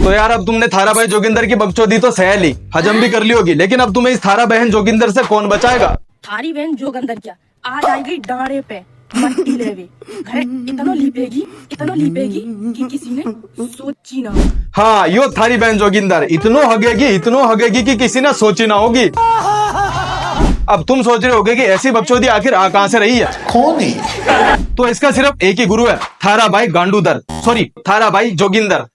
तो यार अब तुमने थारा भाई जोगिंदर की बकचोदी तो सह ली, हजम भी कर ली होगी, लेकिन अब तुम्हें इस थारा बहन जोगिंदर से कौन बचाएगा? थारी बहन जोगिंदर क्या आ जाएगी डांडे पे मट्टी लेवे, घरे इतना लीपेगी कि किसी ने सोची ना हो। हाँ, यो थारी बहन जोगिंदर इतनो हगेगी कि किसी ने सोची ना होगी। अब तुम सोच रहे होगे कि ऐसी बकचोदी आखिर आ कहां से रही है? कौन है? तो इसका सिर्फ एक ही गुरु है, थारा भाई गांडूदर, सॉरी थारा भाई जोगिंदर।